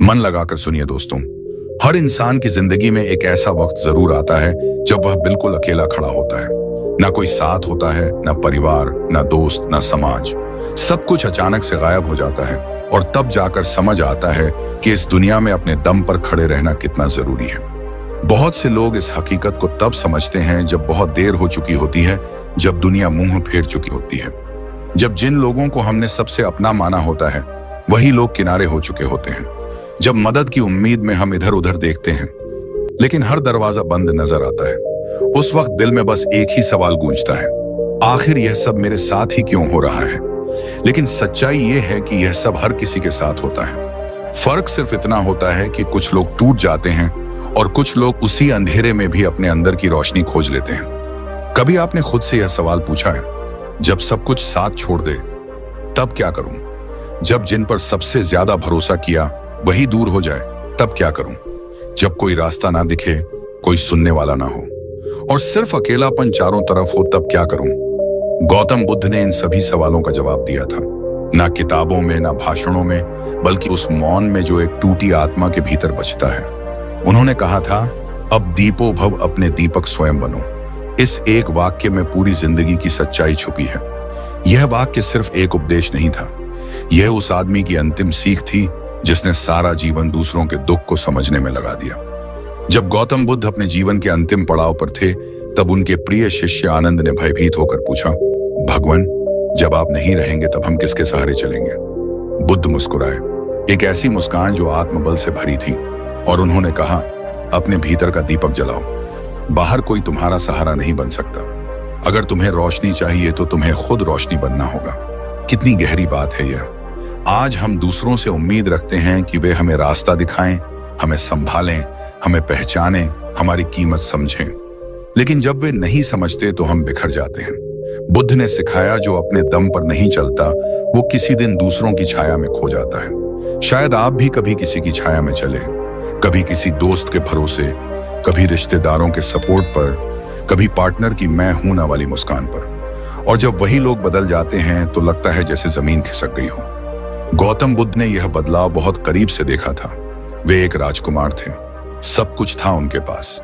मन लगाकर सुनिए दोस्तों। हर इंसान की जिंदगी में एक ऐसा वक्त जरूर आता है जब वह बिल्कुल अकेला खड़ा होता है। ना कोई साथ होता है, ना परिवार, ना दोस्त, ना समाज। सब कुछ अचानक से गायब हो जाता है और तब जाकर समझ आता है कि इस दुनिया में अपने दम पर खड़े रहना कितना जरूरी है। बहुत से लोग इस हकीकत को तब समझते हैं जब बहुत देर हो चुकी होती है, जब दुनिया मुंह फेर चुकी होती है, जब जिन लोगों को हमने सबसे अपना माना होता है वही लोग किनारे हो चुके होते हैं, जब मदद की उम्मीद में हम इधर उधर देखते हैं लेकिन हर दरवाजा बंद नजर आता है। उस वक्त दिल में बस एक ही सवाल गूंजता है, आखिर यह सब मेरे साथ ही क्यों हो रहा है। लेकिन सच्चाई यह है कि यह सब हर किसी के साथ होता है। फर्क सिर्फ इतना होता है कि कुछ लोग टूट जाते हैं और कुछ लोग उसी अंधेरे में भी अपने अंदर की रोशनी खोज लेते हैं। कभी आपने खुद से यह सवाल पूछा है, जब सब कुछ साथ छोड़ दे तब क्या करूं? जब जिन पर सबसे ज्यादा भरोसा किया वही दूर हो जाए तब क्या करूं? जब कोई रास्ता ना दिखे, कोई सुनने वाला ना हो और सिर्फ अकेलापन चारों तरफ हो तब क्या करूं? गौतम बुद्ध ने इन सभी सवालों का जवाब दिया था, ना किताबों में, ना भाषणों में, बल्कि उस मौन में जो एक टूटी आत्मा के भीतर बचता है। उन्होंने कहा था, अब दीपो भव, अपने दीपक स्वयं बनो। इस एक वाक्य में पूरी जिंदगी की सच्चाई छुपी है। यह वाक्य सिर्फ एक उपदेश नहीं था, यह उस आदमी की अंतिम सीख थी जिसने सारा जीवन दूसरों के दुख को समझने में लगा दिया। जब गौतम बुद्ध अपने जीवन के अंतिम पड़ाव पर थे तब उनके प्रिय शिष्य आनंद ने भयभीत होकर पूछा, भगवान, जब आप नहीं रहेंगे तब हम किसके सहारे चलेंगे? बुद्ध मुस्कुराए, एक ऐसी मुस्कान जो आत्मबल से भरी थी, और उन्होंने कहा, अपने भीतर का दीपक जलाओ। बाहर कोई तुम्हारा सहारा नहीं बन सकता। अगर तुम्हें रोशनी चाहिए तो तुम्हें खुद रोशनी बनना होगा। कितनी गहरी बात है यह। आज हम दूसरों से उम्मीद रखते हैं कि वे हमें रास्ता दिखाएं, हमें संभालें, हमें पहचानें, हमारी कीमत समझें, लेकिन जब वे नहीं समझते तो हम बिखर जाते हैं। बुद्ध ने सिखाया, जो अपने दम पर नहीं चलता वो किसी दिन दूसरों की छाया में खो जाता है। शायद आप भी कभी किसी की छाया में चले, कभी किसी दोस्त के भरोसे, कभी रिश्तेदारों के सपोर्ट पर, कभी पार्टनर की मैं हूं ना वाली मुस्कान पर, और जब वही लोग बदल जाते हैं तो लगता है जैसे जमीन खिसक गई हो। गौतम बुद्ध ने यह बदलाव बहुत करीब से देखा था। वे एक राजकुमार थे, सब कुछ था उनके पास,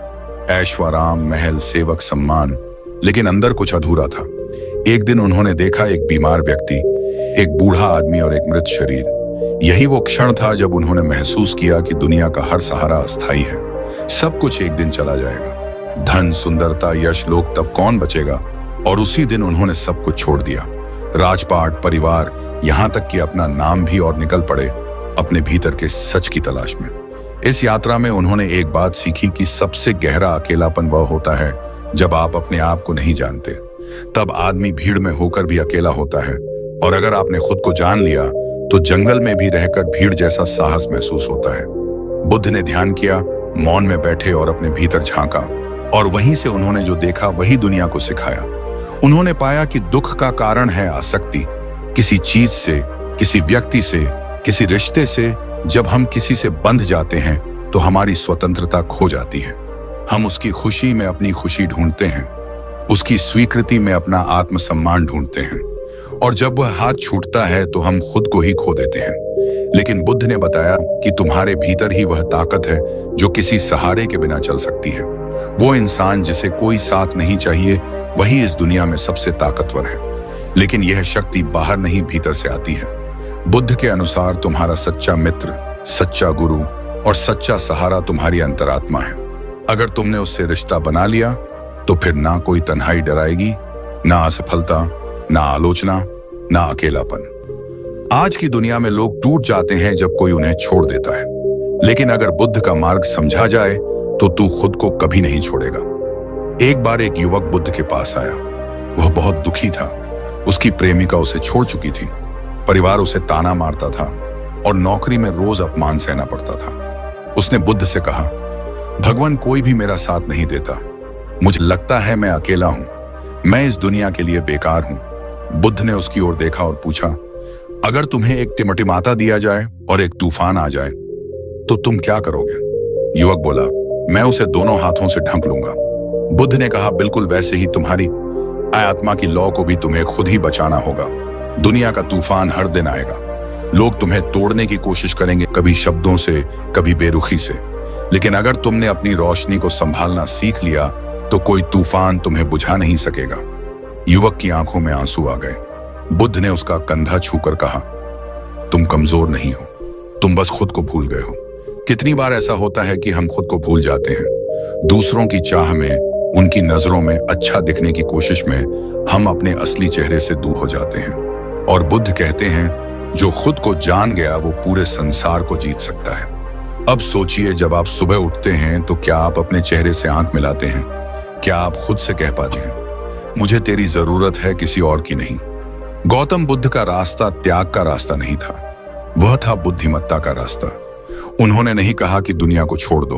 ऐश्वर्य, महल, सेवक, सम्मान, लेकिन अंदर कुछ अधूरा था। एक दिन उन्होंने देखा एक बीमार व्यक्ति, एक बूढ़ा आदमी और एक मृत शरीर। यही वो क्षण था जब उन्होंने महसूस किया कि दुनिया का हर सहारा अस्थायी है। सब कुछ एक दिन चला जाएगा, धन, सुंदरता, यश, लोग, तब कौन बचेगा? और उसी दिन उन्होंने सब कुछ छोड़ दिया, राजपाट, परिवार, यहाँ तक कि अपना नाम भी, और निकल पड़े अपने भीतर के सच की तलाश में। इस यात्रा में उन्होंने एक बात सीखी कि सबसे गहरा अकेलापन वह होता है जब आप अपने आप को नहीं जानते। तब आदमी भीड़ में होकर भी अकेला होता है, और अगर आपने खुद को जान लिया तो जंगल में भी रहकर भीड़ जैसा साहस महसूस होता है। बुद्ध ने ध्यान किया, मौन में बैठे और अपने भीतर झांका, और वहीं से उन्होंने जो देखा वही दुनिया को सिखाया। उन्होंने पाया कि दुख का कारण है आसक्ति, किसी चीज से, किसी व्यक्ति से, किसी रिश्ते से। जब हम किसी से बंध जाते हैं तो हमारी स्वतंत्रता खो जाती है। हम उसकी खुशी में अपनी खुशी ढूंढते हैं, उसकी स्वीकृति में अपना आत्मसम्मान ढूंढते हैं, और जब वह हाथ छूटता है तो हम खुद को ही खो देते हैं। लेकिन बुद्ध ने बताया कि तुम्हारे भीतर ही वह ताकत है जो किसी सहारे के बिना चल सकती है। वो इंसान जिसे कोई साथ नहीं चाहिए वही इस दुनिया में सबसे ताकतवर है। लेकिन यह शक्ति बाहर नहीं, भीतर से आती है। बुद्ध के अनुसार तुम्हारा सच्चा मित्र, सच्चा गुरु और सच्चा सहारा तुम्हारी अंतरात्मा है। अगर तुमने उससे रिश्ता बना लिया तो फिर ना कोई तन्हाई डराएगी, ना असफलता, ना आलोचना, ना अकेलापन। आज की दुनिया में लोग टूट जाते हैं जब कोई उन्हें छोड़ देता है, लेकिन अगर बुद्ध का मार्ग समझा जाए तो तू खुद को कभी नहीं छोड़ेगा। एक बार एक युवक बुद्ध के पास आया। वह बहुत दुखी था। उसकी प्रेमिका उसे छोड़ चुकी थी, परिवार उसे ताना मारता था और नौकरी में रोज अपमान सहना पड़ता था। उसने बुद्ध से कहा, भगवान, कोई भी मेरा साथ नहीं देता। मुझे लगता है मैं अकेला हूं, मैं इस दुनिया के लिए बेकार हूं। बुद्ध ने उसकी ओर देखा और पूछा, अगर तुम्हें एक टिमटिमाता दिया जाए और एक तूफान आ जाए तो तुम क्या करोगे? युवक बोला, मैं उसे दोनों हाथों से ढक लूंगा। बुद्ध ने कहा, बिल्कुल वैसे ही तुम्हारी आत्मा की लौ को भी तुम्हें खुद ही बचाना होगा। दुनिया का तूफान हर दिन आएगा, लोग तुम्हें तोड़ने की कोशिश करेंगे, कभी शब्दों से, कभी बेरुखी से। लेकिन अगर तुमने अपनी रोशनी को संभालना सीख लिया तो कोई तूफान तुम्हें बुझा नहीं सकेगा। युवक की आंखों में आंसू आ गए। बुद्ध ने उसका कंधा छूकर कहा, तुम कमजोर नहीं हो, तुम बस खुद को भूल गए हो। कितनी बार ऐसा होता है कि हम खुद को भूल जाते हैं। दूसरों की चाह में, उनकी नजरों में अच्छा दिखने की कोशिश में हम अपने असली चेहरे से दूर हो जाते हैं। और बुद्ध कहते हैं, जो खुद को जान गया वो पूरे संसार को जीत सकता है। अब सोचिए, जब आप सुबह उठते हैं तो क्या आप अपने चेहरे से आंख मिलाते हैं? क्या आप खुद से कह पाते हैं, मुझे तेरी जरूरत है, किसी और की नहीं? गौतम बुद्ध का रास्ता त्याग का रास्ता नहीं था, वह था बुद्धिमत्ता का रास्ता। उन्होंने नहीं कहा कि दुनिया को छोड़ दो,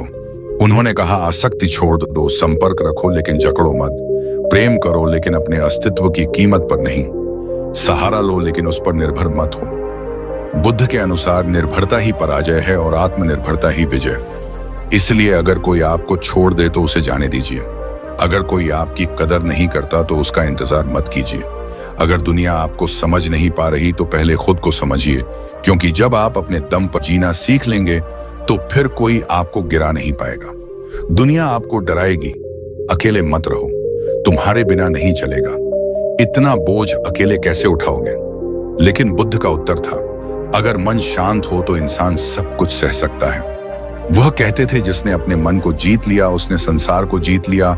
उन्होंने कहा आसक्ति छोड़ दो, संपर्क रखो लेकिन जकड़ो मत, प्रेम करो लेकिन अपने अस्तित्व की कीमत पर नहीं, सहारा लो लेकिन उस पर निर्भर मत हो। बुद्ध के अनुसार निर्भरता ही पराजय है और आत्मनिर्भरता ही विजय। इसलिए अगर कोई आपको छोड़ दे तो उसे जाने दीजिए। अगर कोई आपकी कदर नहीं करता तो उसका इंतजार मत कीजिए। अगर दुनिया आपको समझ नहीं पा रही तो पहले खुद को समझिए, क्योंकि जब आप अपने दम पर जीना सीख लेंगे तो फिर कोई आपको गिरा नहीं पाएगा। दुनिया आपको डराएगी, अकेले मत रहो, तुम्हारे बिना नहीं चलेगा, इतना बोझ अकेले कैसे उठाओगे? लेकिन बुद्ध का उत्तर था, अगर मन शांत हो तो इंसान सब कुछ सह सकता है। वह कहते थे, जिसने अपने मन को जीत लिया उसने संसार को जीत लिया,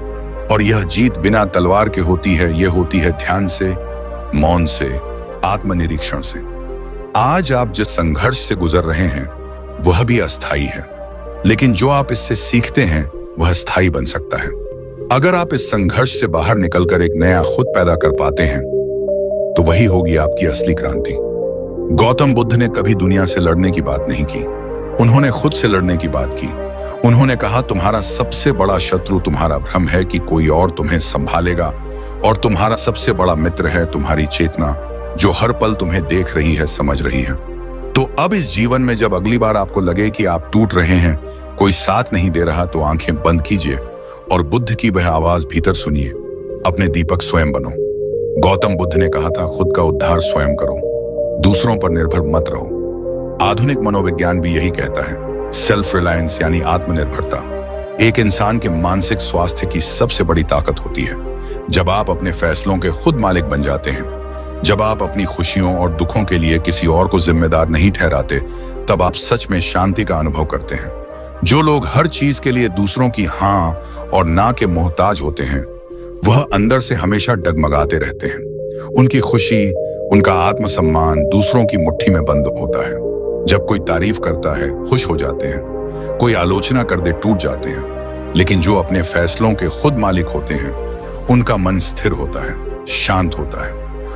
और यह जीत बिना तलवार के होती है, यह होती है ध्यान से, मौन से, आत्मनिरीक्षण से। आज आप जिस संघर्ष से गुजर रहे हैं वह भी अस्थायी है, लेकिन जो आप इससे सीखते हैं वह स्थायी बन सकता है। अगर आप इस संघर्ष से बाहर निकलकर एक नया खुद पैदा कर पाते हैं तो वही होगी आपकी असली क्रांति। गौतम बुद्ध ने कभी दुनिया से लड़ने की बात नहीं की, उन्होंने खुद से लड़ने की बात की। उन्होंने कहा, तुम्हारा सबसे बड़ा शत्रु तुम्हारा भ्रम है कि कोई और तुम्हें संभालेगा, और तुम्हारा सबसे बड़ा मित्र है तुम्हारी चेतना, जो हर पल तुम्हें देख रही है, समझ रही है। तो अब इस जीवन में जब अगली बार आपको लगे कि आप टूट रहे हैं, कोई साथ नहीं दे रहा, तो आंखें बंद कीजिए और बुद्ध की वह आवाज भीतर सुनिए, अपने दीपक स्वयं बनो। गौतम बुद्ध ने कहा था, खुद का उद्धार स्वयं करो, दूसरों पर निर्भर मत रहो। आधुनिक मनोविज्ञान भी यही कहता है, सेल्फ रिलायंस यानी आत्मनिर्भरता एक इंसान के मानसिक स्वास्थ्य की सबसे बड़ी ताकत होती है। जब आप अपने फैसलों के खुद मालिक बन जाते हैं, जब आप अपनी खुशियों और दुखों के लिए किसी और को जिम्मेदार नहीं ठहराते, तब आप सच में शांति का अनुभव करते हैं। जो लोग हर चीज के लिए दूसरों की हाँ और ना के मोहताज होते हैं, वह अंदर से हमेशा डगमगाते रहते हैं। उनकी खुशी, उनका आत्मसम्मान दूसरों की मुट्ठी में बंद होता है। जब कोई तारीफ करता है, खुश हो जाते हैं, कोई आलोचना कर दे, टूट जाते हैं। लेकिन जो अपने फैसलों के खुद मालिक होते हैं, उनका मन स्थिर होता है, शांत होता है।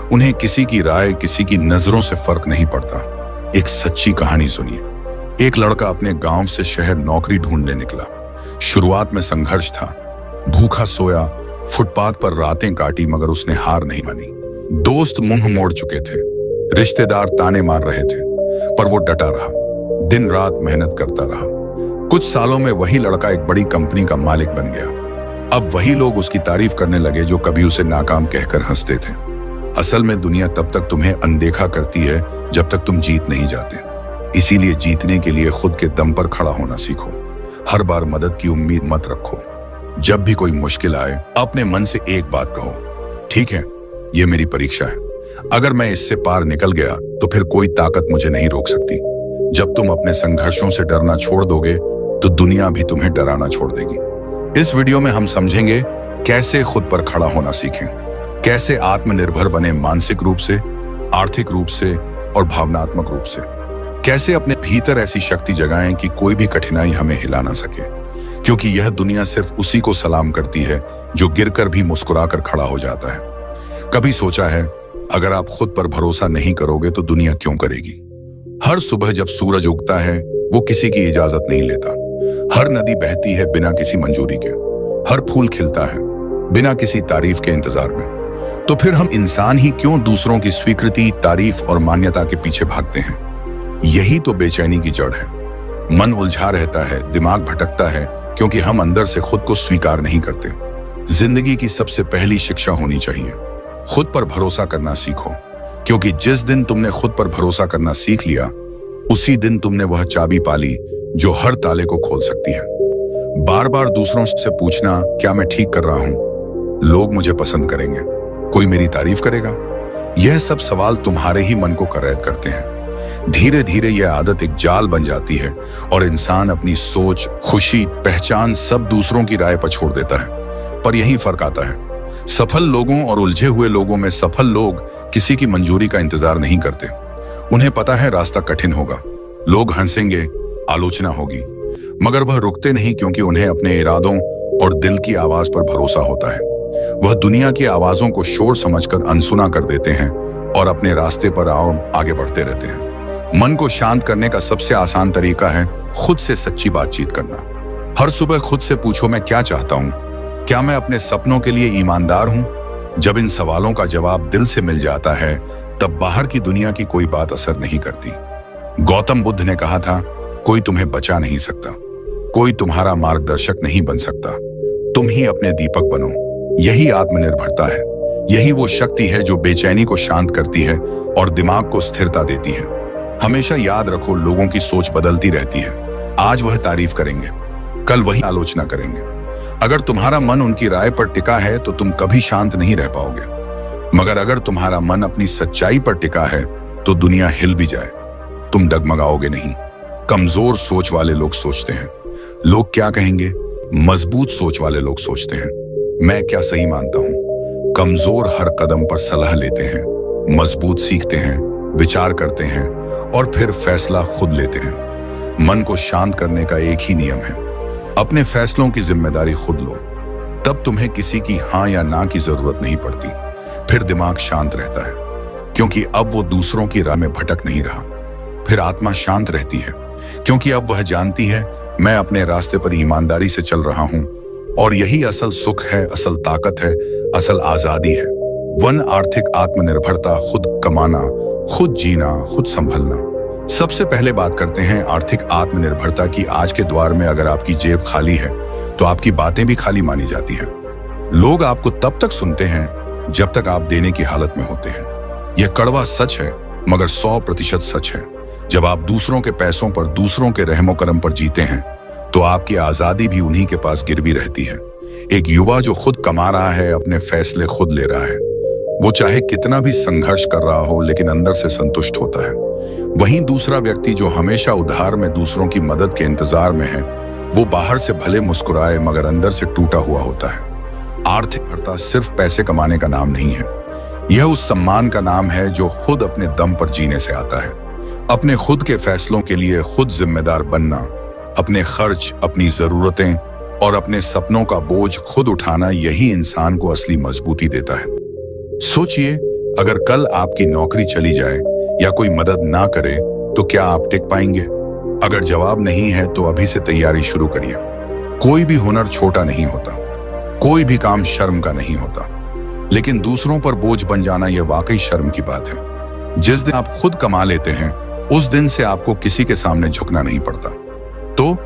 उन्हें किसी की राय, किसी की नजरों से फर्क नहीं पड़ता। एक सच्ची कहानी सुनिए। एक लड़का अपने गांव से शहर नौकरी ढूंढने निकला। शुरुआत में संघर्ष था, भूखा सोया, फुटपाथ पर रातें काटी, मगर उसने हार नहीं मानी। दोस्त मुंह मोड़ चुके थे, रिश्तेदार ताने मार रहे थे, पर वो डटा रहा, दिन रात मेहनत करता रहा। कुछ सालों में वही लड़का एक बड़ी कंपनी का मालिक बन गया। अब वही लोग उसकी तारीफ करने लगे जो कभी उसे नाकाम कहकर हंसते थे। असल में दुनिया तब तक तुम्हें अनदेखा करती है जब तक तुम जीत नहीं जाते। इसीलिए जीतने के लिए खुद के दम पर खड़ा होना सीखो। हर बार मदद की उम्मीद मत रखो। जब भी कोई मुश्किल आए, अपने मन से एक बात कहो, ठीक है, ये मेरी परीक्षा है। अगर मैं इससे पार निकल गया तो फिर कोई ताकत मुझे नहीं रोक सकती। जब तुम अपने संघर्षों से डरना छोड़ दोगे तो दुनिया भी तुम्हें डराना छोड़ देगी। इस वीडियो में हम समझेंगे कैसे खुद पर खड़ा होना सीखें, कैसे आत्मनिर्भर बने, मानसिक रूप से, आर्थिक रूप से और भावनात्मक रूप से। कैसे अपने भीतर ऐसी शक्ति जगाएं कि कोई भी कठिनाई हमें हिला ना सके, क्योंकि यह दुनिया सिर्फ उसी को सलाम करती है जो गिरकर भी मुस्कुराकर खड़ा हो जाता है। कभी सोचा है, अगर आप खुद पर भरोसा नहीं करोगे तो दुनिया क्यों करेगी? हर सुबह जब सूरज उगता है वो किसी की इजाजत नहीं लेता। हर नदी बहती है बिना किसी मंजूरी के। हर फूल खिलता है बिना किसी तारीफ के इंतजार में। तो फिर हम इंसान ही क्यों दूसरों की स्वीकृति, तारीफ और मान्यता के पीछे भागते हैं? यही तो बेचैनी की जड़ है। मन उलझा रहता है, दिमाग भटकता है, क्योंकि हम अंदर से खुद को स्वीकार नहीं करते। जिंदगी की सबसे पहली शिक्षा होनी चाहिए, खुद पर भरोसा करना सीखो। क्योंकि जिस दिन तुमने खुद पर भरोसा करना सीख लिया, उसी दिन तुमने वह चाबी पाली जो हर ताले को खोल सकती है। बार बार दूसरों से पूछना, क्या मैं ठीक कर रहा हूं? लोग मुझे पसंद करेंगे? कोई मेरी तारीफ करेगा? यह सब सवाल तुम्हारे ही मन को करैद करते हैं। धीरे धीरे यह आदत एक जाल बन जाती है और इंसान अपनी सोच, खुशी, पहचान सब दूसरों की राय पर छोड़ देता है। पर यही फर्क आता है। सफल लोगों और उलझे हुए लोगों में सफल लोग किसी की मंजूरी का इंतजार नहीं करते। उन्हें पता है रास्ता कठिन होगा, लोग हंसेंगे, आलोचना होगी, मगर वह रुकते नहीं, क्योंकि उन्हें अपने इरादों और दिल की आवाज पर भरोसा होता है। वह दुनिया की आवाजों को शोर समझकर अनसुना कर देते हैं और अपने रास्ते पर आगे बढ़ते रहते हैं। मन को शांत करने का सबसे आसान तरीका है खुद से सच्ची बातचीत करना। हर सुबह खुद से पूछो, मैं क्या चाहता हूं? क्या मैं अपने सपनों के लिए ईमानदार हूं? जब इन सवालों का जवाब दिल से मिल जाता है, तब बाहर की दुनिया की कोई बात असर नहीं करती। गौतम बुद्ध ने कहा था, कोई तुम्हें बचा नहीं सकता, कोई तुम्हारा मार्गदर्शक नहीं बन सकता, तुम ही अपने दीपक बनो। यही आत्मनिर्भरता है। यही वो शक्ति है जो बेचैनी को शांत करती है और दिमाग को स्थिरता देती है। हमेशा याद रखो, लोगों की सोच बदलती रहती है। आज वह तारीफ करेंगे, कल वही आलोचना करेंगे। अगर तुम्हारा मन उनकी राय पर टिका है तो तुम कभी शांत नहीं रह पाओगे, मगर अगर तुम्हारा मन अपनी सच्चाई पर टिका है तो दुनिया हिल भी जाए, तुम डगमगाओगे नहीं। कमजोर सोच वाले लोग सोचते हैं, लोग क्या कहेंगे? मजबूत सोच वाले लोग सोचते हैं, मैं क्या सही मानता हूं। कमजोर हर कदम पर सलाह लेते हैं, मजबूत सीखते हैं, विचार करते हैं और फिर फैसला खुद लेते हैं। मन को शांत करने का एक ही नियम है, अपने फैसलों की जिम्मेदारी खुद लो। तब तुम्हें किसी की हां या ना की जरूरत नहीं पड़ती। फिर दिमाग शांत रहता है, क्योंकि अब वो दूसरों की राह में भटक नहीं रहा। फिर आत्मा शांत रहती है, क्योंकि अब वह जानती है, मैं अपने रास्ते पर ईमानदारी से चल रहा हूं और यही असल सुख है, असल ताकत है, असल आजादी है। आर्थिक आत्मनिर्भरता, खुद कमाना, खुद जीना, खुद संभलना। सबसे पहले बात करते हैं आर्थिक आत्मनिर्भरता की। आज के दौर में अगर आपकी जेब खाली है तो आपकी बातें भी खाली मानी जाती हैं। लोग आपको तब तक सुनते हैं जब तक आप देने की हालत में होते हैं। यह कड़वा सच है, मगर 100% सच है। जब आप दूसरों के पैसों पर, दूसरों के रहमो करम पर जीते हैं तो आपकी आजादी भी उन्हीं के पास गिरवी रहती है। एक युवा जो खुद कमा रहा है, अपने फैसले खुद ले रहा है, वो चाहे कितना भी संघर्ष कर रहा हो लेकिन अंदर से संतुष्ट होता है। वहीं दूसरा व्यक्ति जो हमेशा उधार में दूसरों की मदद के इंतजार में है, वो बाहर से भले मुस्कुराए मगर अंदर से टूटा हुआ होता है। आर्थिक भरता सिर्फ पैसे कमाने का नाम नहीं है, यह उस सम्मान का नाम है जो खुद अपने दम पर जीने से आता है। अपने खुद के फैसलों के लिए खुद जिम्मेदार बनना, अपने खर्च, अपनी जरूरतें और अपने सपनों का बोझ खुद उठाना, यही इंसान को असली मजबूती देता है। सोचिए, अगर कल आपकी नौकरी चली जाए या कोई मदद ना करे तो क्या आप टिक पाएंगे? अगर जवाब नहीं है तो अभी से तैयारी शुरू करिए। कोई भी हुनर छोटा नहीं होता, कोई भी काम शर्म का नहीं होता, लेकिन दूसरों पर बोझ बन जाना यह वाकई शर्म की बात है। जिस दिन आप खुद कमा लेते हैं, उस दिन से आपको किसी के सामने झुकना नहीं पड़ता। तो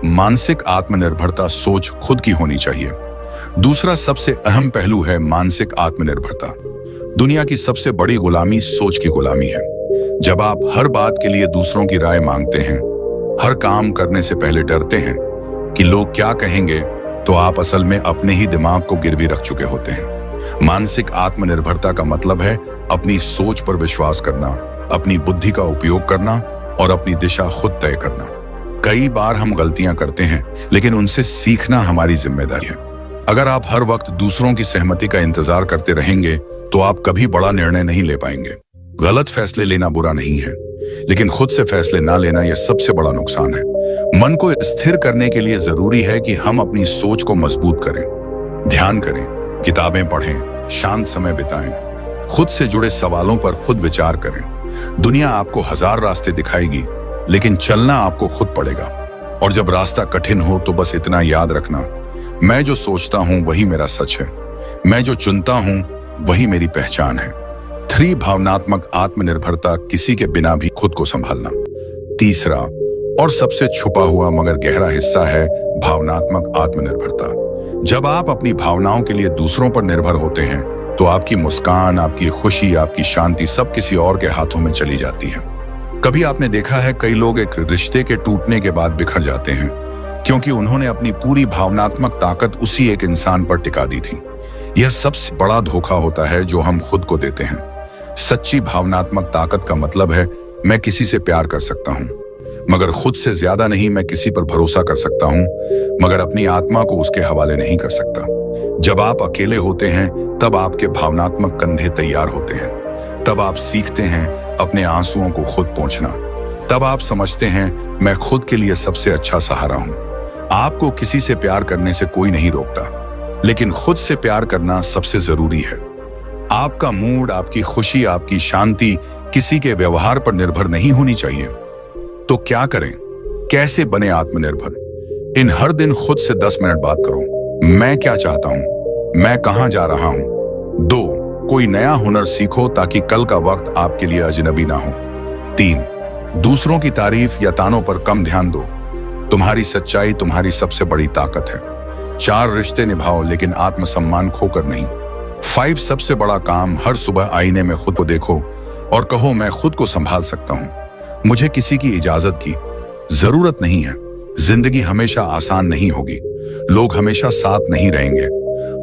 मानसिक आत्मनिर्भरता सोच खुद की होनी चाहिए। दूसरा सबसे अहम पहलू है मानसिक आत्मनिर्भरता। दुनिया की सबसे बड़ी गुलामी सोच की गुलामी है। जब आप हर बात के लिए दूसरों की राय मांगते हैं, हर काम करने से पहले डरते हैं कि लोग क्या कहेंगे, तो आप असल में अपने ही दिमाग को गिरवी रख चुके होते हैं। मानसिक आत्मनिर्भरता का मतलब है अपनी सोच पर विश्वास करना, अपनी बुद्धि का उपयोग करना और अपनी दिशा खुद तय करना। कई बार हम गलतियां करते हैं, लेकिन उनसे सीखना हमारी जिम्मेदारी है। अगर आप हर वक्त दूसरों की सहमति का इंतजार करते रहेंगे तो आप कभी बड़ा निर्णय नहीं ले पाएंगे। गलत फैसले लेना बुरा नहीं है, लेकिन खुद से फैसले ना लेना यह सबसे बड़ा नुकसान है। मन को स्थिर करने के लिए जरूरी है कि हम अपनी सोच को मजबूत करें, ध्यान करें, किताबें पढ़ें, शांत समय बिताएं, खुद से जुड़े सवालों पर खुद विचार करें। दुनिया आपको 1000 रास्ते दिखाएगी, लेकिन चलना आपको खुद पड़ेगा। और जब रास्ता कठिन हो तो बस इतना याद रखना, मैं जो सोचता हूं वही मेरा सच है, मैं जो चुनता हूं वही मेरी पहचान है। 3 भावनात्मक आत्मनिर्भरता, किसी के बिना भी खुद को संभालना। तीसरा और सबसे छुपा हुआ मगर गहरा हिस्सा है भावनात्मक आत्मनिर्भरता। जब आप अपनी भावनाओं के लिए दूसरों पर निर्भर होते हैं तो आपकी मुस्कान, आपकी खुशी, आपकी शांति सब किसी और के हाथों में चली जाती है। कभी आपने देखा है कई लोग एक रिश्ते के टूटने के बाद बिखर जाते हैं क्योंकि उन्होंने अपनी पूरी भावनात्मक ताकत उसी एक इंसान पर टिका दी थी। यह सबसे बड़ा धोखा होता है जो हम खुद को देते हैं। सच्ची भावनात्मक ताकत का मतलब है मैं किसी से प्यार कर सकता हूं, मगर खुद से ज्यादा नहीं। मैं किसी पर भरोसा कर सकता हूं, मगर अपनी आत्मा को उसके हवाले नहीं कर सकता। जब आप अकेले होते हैं तब आपके भावनात्मक कंधे तैयार होते हैं। तब आप सीखते हैं अपने आंसुओं को खुद पोंछना। तब आप समझते हैं मैं खुद के लिए सबसे अच्छा सहारा हूं। आपको किसी से प्यार करने से कोई नहीं रोकता, लेकिन खुद से प्यार करना सबसे जरूरी है। आपका मूड, आपकी खुशी, आपकी शांति किसी के व्यवहार पर निर्भर नहीं होनी चाहिए। तो क्या करें? कैसे बने आत्मनिर्भर? इन हर दिन खुद से 10 मिनट बात करो। मैं क्या चाहता हूं? मैं कहां जा रहा हूं? 2, कोई नया हुनर सीखो ताकि कल का वक्त आपके लिए अजनबी ना हो। 3, दूसरों की तारीफ या तानों पर कम ध्यान दो। तुम्हारी सच्चाई तुम्हारी सबसे बड़ी ताकत है। 4, रिश्ते निभाओ लेकिन आत्मसम्मान खोकर नहीं। 5, सबसे बड़ा काम, हर सुबह आईने में खुद को देखो और कहो मैं खुद को संभाल सकता हूं। मुझे किसी की इजाजत की जरूरत नहीं है। जिंदगी हमेशा आसान नहीं होगी, लोग हमेशा साथ नहीं रहेंगे,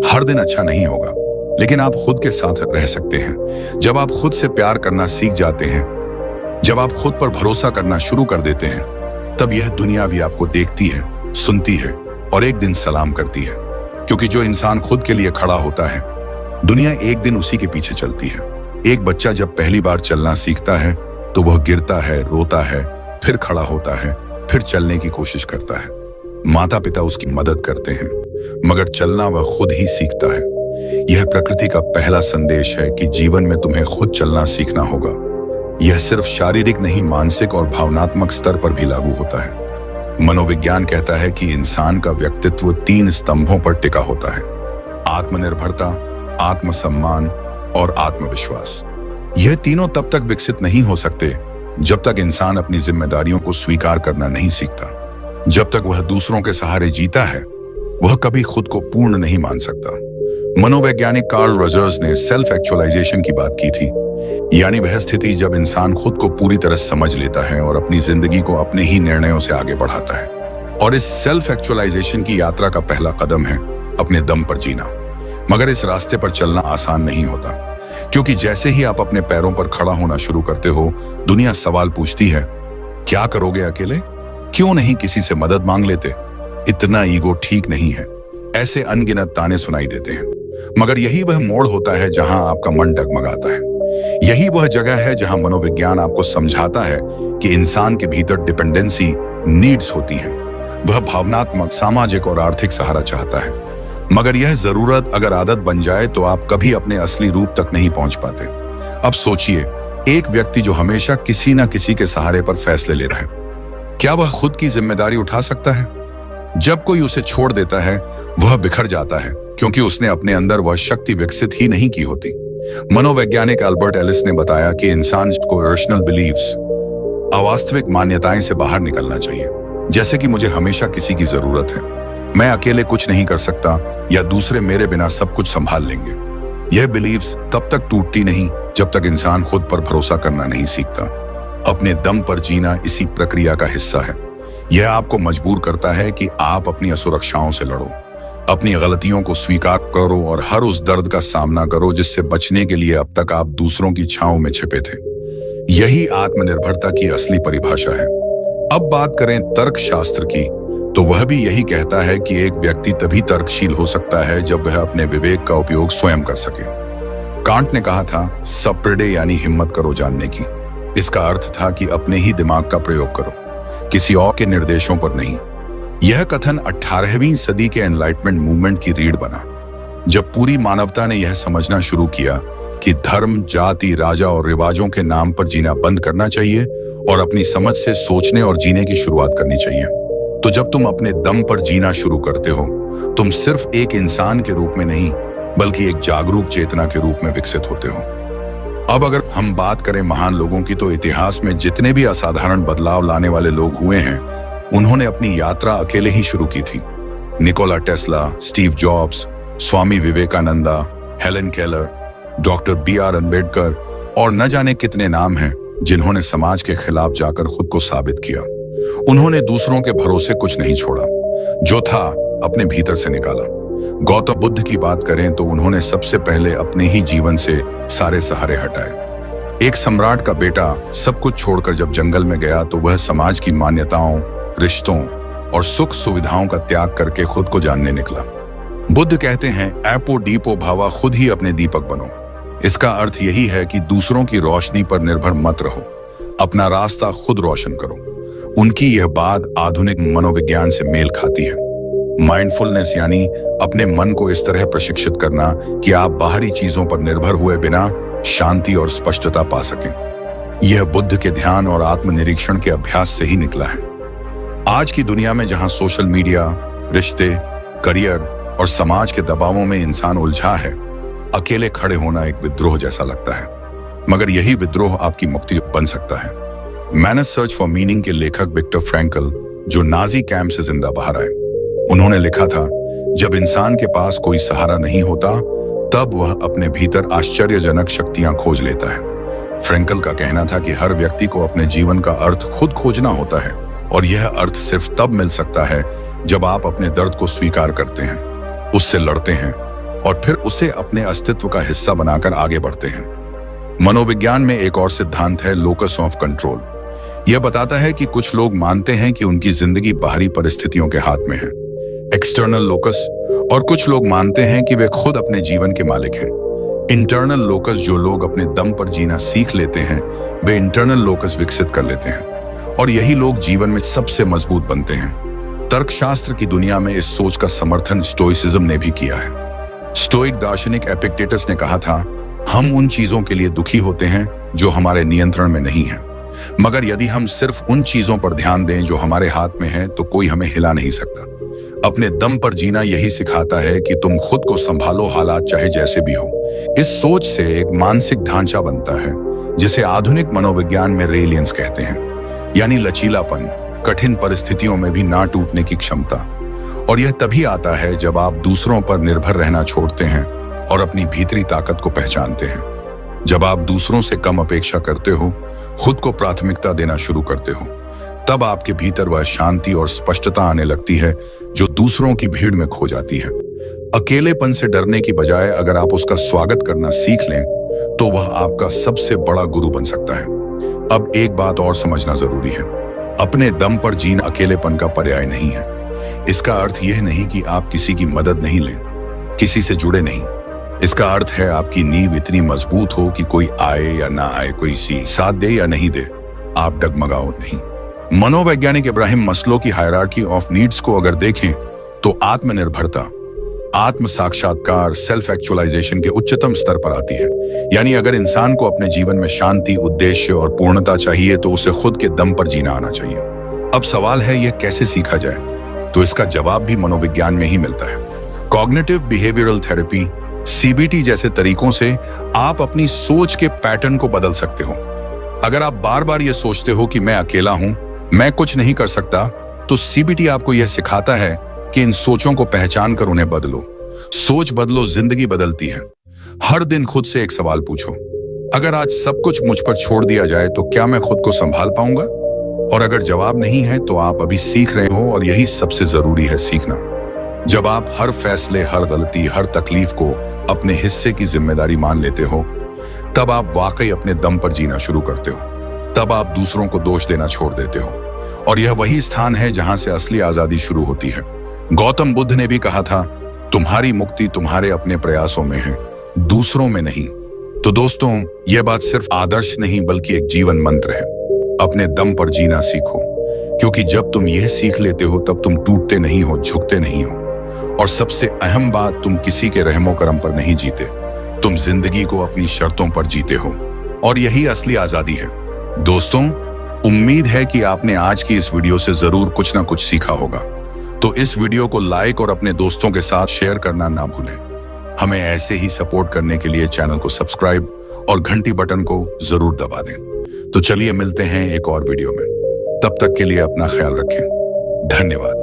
हर दिन अच्छा नहीं होगा, लेकिन आप खुद के साथ रह सकते हैं। जब आप खुद से प्यार करना सीख जाते हैं, जब आप खुद पर भरोसा करना शुरू कर देते हैं, तब यह दुनिया भी आपको देखती है, सुनती है और एक दिन सलाम करती है। क्योंकि जो इंसान खुद के लिए खड़ा होता है, दुनिया एक दिन उसी के पीछे चलती है। एक बच्चा जब पहली बार चलना सीखता है तो वह गिरता है, रोता है, फिर खड़ा होता है, फिर चलने की कोशिश करता है। माता पिता उसकी मदद करते हैं, मगर चलना वह खुद ही सीखता है। यह प्रकृति का पहला संदेश है कि जीवन में तुम्हें खुद चलना सीखना होगा। यह सिर्फ शारीरिक नहीं, मानसिक और भावनात्मक स्तर पर भी लागू होता है। मनोविज्ञान कहता है कि इंसान का व्यक्तित्व 3 स्तंभों पर टिका होता है: आत्मनिर्भरता, आत्मसम्मान और आत्मविश्वास। यह तीनों तब तक विकसित नहीं हो सकते जब तक इंसान अपनी जिम्मेदारियों को स्वीकार करना नहीं सीखता। जब तक वह दूसरों के सहारे जीता है, वह कभी खुद को पूर्ण नहीं मान सकता। मनोवैज्ञानिक कार्ल रजर्स ने सेल्फ एक्चुअलाइजेशन की बात की थी, यानी वह स्थिति जब इंसान खुद को पूरी तरह समझ लेता है और अपनी जिंदगी को अपने ही निर्णयों से आगे बढ़ाता है। और इस सेल्फ एक्चुअलाइजेशन की यात्रा का पहला कदम है अपने दम पर जीना। मगर इस रास्ते पर चलना आसान नहीं होता, क्योंकि जैसे ही आप अपने पैरों पर खड़ा होना शुरू करते हो, दुनिया सवाल पूछती है, क्या करोगे अकेले? क्यों नहीं किसी से मदद मांग लेते? इतना ईगो ठीक नहीं है। ऐसे अनगिनत ताने सुनाई देते हैं। मगर यही वह मोड़ होता है जहां आपका मन डगमगाता है। यही वह जगह है जहां मनोविज्ञान आपको समझाता है कि इंसान के भीतर डिपेंडेंसी, नीड्स होती हैं। वह भावनात्मक, सामाजिक और आर्थिक सहारा चाहता है। मगर यह जरूरत अगर आदत बन जाए तो आप कभी अपने असली रूप तक नहीं पहुंच पाते। अब सोचिए, एक व्यक्ति जो हमेशा किसी न किसी के सहारे पर फैसले ले रहा है, क्या वह खुद की जिम्मेदारी उठा सकता है? जब कोई उसे छोड़ देता है, वह बिखर जाता है, क्योंकि उसने अपने अंदर वह शक्ति विकसित ही नहीं की होती। मनोवैज्ञानिक अल्बर्ट एलिस ने बताया कि इंसान को इरेशनल बिलीव्स, अवास्तविक मान्यताएं से बाहर निकलना चाहिए, जैसे कि मुझे हमेशा किसी की जरूरत है, मैं अकेले कुछ नहीं कर सकता, या दूसरे मेरे बिना सब कुछ संभाल लेंगे। यह बिलीव्स तब तक टूटती नहीं जब तक इंसान खुद पर भरोसा करना नहीं सीखता। अपने दम पर जीना इसी प्रक्रिया का हिस्सा है। यह आपको मजबूर करता है कि आप अपनी असुरक्षाओं से लड़ो, अपनी गलतियों को स्वीकार करो और हर उस दर्द का सामना करो जिससे बचने के लिए अब तक आप दूसरों की छांव में छिपे थे। यही आत्मनिर्भरता की असली परिभाषा है। अब बात करें तर्कशास्त्र की, तो वह भी यही कहता है कि एक व्यक्ति तभी तर्कशील हो सकता है जब वह अपने विवेक का उपयोग स्वयं कर सके। कांट ने कहा था, सप्रेडे यानी हिम्मत करो जानने की। इसका अर्थ था कि अपने ही दिमाग का प्रयोग करो, किसी और के निर्देशों पर नहीं। यह कथन 18वीं सदी के एनलाइटमेंट मूवमेंट की रीढ़ बना, जब पूरी मानवता ने यह समझना शुरू किया कि धर्म, जाति, राजा और रिवाजों के नाम पर जीना बंद करना चाहिए और अपनी समझ से सोचने और जीने की शुरुआत करनी चाहिए। तो जब तुम अपने दम पर जीना शुरू करते हो, तुम सिर्फ एक इंसान के रूप में नहीं, बल्कि एक जागरूक चेतना के रूप में विकसित होते हो। अब अगर हम बात करें महान लोगों की, तो इतिहास में जितने भी असाधारण बदलाव लाने वाले लोग हुए हैं, उन्होंने अपनी यात्रा अकेले ही शुरू की थी। Nikola Tesla, Steve Jobs, Swami Vivekananda, Helen Keller, doctor BR Ambedkar और न जाने कितने नाम हैं जिन्होंने समाज के खिलाफ जाकर खुद को साबित किया। उन्होंने दूसरों के भरोसे कुछ नहीं छोड़ा, जो था अपने भीतर से निकाला। गौतम बुद्ध की बात करें तो उन्होंने सबसे पहले अपने ही जीवन से सारे सहारे हटाए। एक सम्राट का बेटा सब कुछ छोड़कर जब जंगल में गया तो वह समाज की मान्यताओं, रिश्तों और सुख सुविधाओं का त्याग करके खुद को जानने निकला। बुद्ध कहते हैं, एपो डीपो भावा, खुद ही अपने दीपक बनो। इसका अर्थ यही है कि दूसरों की रोशनी पर निर्भर मत रहो, अपना रास्ता खुद रोशन करो। उनकी यह बात आधुनिक मनोविज्ञान से मेल खाती है। माइंडफुलनेस यानी अपने मन को इस तरह प्रशिक्षित करना कि आप बाहरी चीजों पर निर्भर हुए बिना शांति और स्पष्टता पा सकें। यह बुद्ध के ध्यान और आत्मनिरीक्षण के अभ्यास से ही निकला है। आज की दुनिया में जहां सोशल मीडिया, रिश्ते, करियर और समाज के दबावों में इंसान उलझा है, अकेले खड़े होना एक विद्रोह जैसा लगता है, मगर यही विद्रोह आपकी मुक्ति बन सकता है। मैनेज सर्च फॉर मीनिंग के लेखक विक्टर फ्रैंकल, जो नाजी कैंप से जिंदा बाहर आए, उन्होंने लिखा था, जब इंसान के पास कोई सहारा नहीं होता तब वह अपने भीतर आश्चर्यजनक शक्तियां खोज लेता है। फ्रैंकल का कहना था कि हर व्यक्ति को अपने जीवन का अर्थ खुद खोजना होता है और यह अर्थ सिर्फ तब मिल सकता है जब आप अपने दर्द को स्वीकार करते हैं, उससे लड़ते हैं और फिर उसे अपने अस्तित्व का हिस्सा बनाकर आगे बढ़ते हैं। मनोविज्ञान में एक और सिद्धांत है, लोकस ऑफ कंट्रोल। यह बताता है कि कुछ लोग मानते हैं कि उनकी जिंदगी बाहरी परिस्थितियों के हाथ में है, एक्सटर्नल लोकस, और कुछ लोग मानते हैं कि वे खुद अपने जीवन के मालिक हैं। इंटरनल लोकस, जो लोग अपने दम पर जीना सीख लेते हैं, वे इंटरनल लोकस विकसित कर लेते हैं और यही लोग जीवन में सबसे मजबूत बनते हैं। तर्कशास्त्र की दुनिया में इस सोच का समर्थन स्टोइसिज्म ने भी किया है। स्टोइक दार्शनिक एपिक्टेटस ने कहा था, हम उन चीजों के लिए दुखी होते हैं जो हमारे नियंत्रण में नहीं है, मगर यदि हम सिर्फ उन चीजों पर ध्यान दें जो हमारे हाथ में है तो कोई हमें हिला नहीं सकता। अपने दम पर जीना यही सिखाता है कि तुम खुद को संभालो, हालात चाहे जैसे भी हो। इस सोच से एक मानसिक ढांचा बनता है जिसे आधुनिक मनोविज्ञान में रेलियंस कहते हैं, यानी लचीलापन, कठिन परिस्थितियों में भी ना टूटने की क्षमता। और यह तभी आता है जब आप दूसरों पर निर्भर रहना छोड़ते हैं और अपनी भीतरी ताकत को पहचानते हैं। जब आप दूसरों से कम अपेक्षा करते हो, खुद को प्राथमिकता देना शुरू करते हो, तब आपके भीतर वह शांति और स्पष्टता आने लगती है जो दूसरों की भीड़ में खो जाती है। अकेलेपन से डरने की बजाय अगर आप उसका स्वागत करना सीख लें तो वह आपका सबसे बड़ा गुरु बन सकता है। अब एक बात और समझना जरूरी है, अपने दम पर जीना अकेलेपन का पर्याय नहीं है। इसका अर्थ यह नहीं कि आप किसी की मदद नहीं लें, किसी से जुड़े नहीं। इसका अर्थ है आपकी नींव इतनी मजबूत हो कि कोई आए या ना आए, कोई साथ दे या नहीं दे, आप डगमगाओ नहीं। मनोवैज्ञानिक इब्राहिम मस्लो की हायरार्की ऑफ नीड्स को अगर देखें तो आत्मनिर्भरता, आत्म साक्षात्कार, सेल्फ एक्चुअलाइजेशन के उच्चतम स्तर पर आती है। यानी अगर इंसान को अपने जीवन में शांति, उद्देश्य और पूर्णता चाहिए तो उसे खुद के दम पर जीना आना चाहिए। अब सवाल है, यह कैसे सीखा जाए? तो इसका जवाब भी मनोविज्ञान में ही मिलता है। कॉग्निटिव बिहेवियरल थेरेपी, CBT जैसे तरीकों से आप अपनी सोच के पैटर्न को बदल सकते हो। अगर आप बार बार ये सोचते हो कि मैं अकेला हूं, मैं कुछ नहीं कर सकता, तो CBT आपको यह सिखाता है कि इन सोचों को पहचान कर उन्हें बदलो। सोच बदलो, जिंदगी बदलती है। हर दिन खुद से एक सवाल पूछो, अगर आज सब कुछ मुझ पर छोड़ दिया जाए तो क्या मैं खुद को संभाल पाऊंगा? और अगर जवाब नहीं है तो आप अभी सीख रहे हो, और यही सबसे जरूरी है, सीखना। जब आप हर फैसले, हर गलती, हर तकलीफ को अपने हिस्से की जिम्मेदारी मान लेते हो, तब आप वाकई अपने दम पर जीना शुरू करते हो। तब आप दूसरों को दोष देना छोड़ देते हो, और यह वही स्थान है जहां से असली आजादी शुरू होती है। गौतम बुद्ध ने भी कहा था, तुम्हारी मुक्ति तुम्हारे अपने प्रयासों में है, दूसरों में नहीं। तो दोस्तों, यह बात सिर्फ आदर्श नहीं बल्कि एक जीवन मंत्र है। अपने दम पर जीना सीखो, क्योंकि जब तुम यह सीख लेते हो तब तुम टूटते नहीं हो, झुकते नहीं हो, और सबसे अहम बात, तुम किसी के रहमो करम पर नहीं जीते, तुम जिंदगी को अपनी शर्तों पर जीते हो, और यही असली आजादी है। दोस्तों, उम्मीद है कि आपने आज की इस वीडियो से जरूर कुछ ना कुछ सीखा होगा। तो इस वीडियो को लाइक और अपने दोस्तों के साथ शेयर करना ना भूलें। हमें ऐसे ही सपोर्ट करने के लिए चैनल को सब्सक्राइब और घंटी बटन को जरूर दबा दें। तो चलिए मिलते हैं एक और वीडियो में। तब तक के लिए अपना ख्याल रखें। धन्यवाद।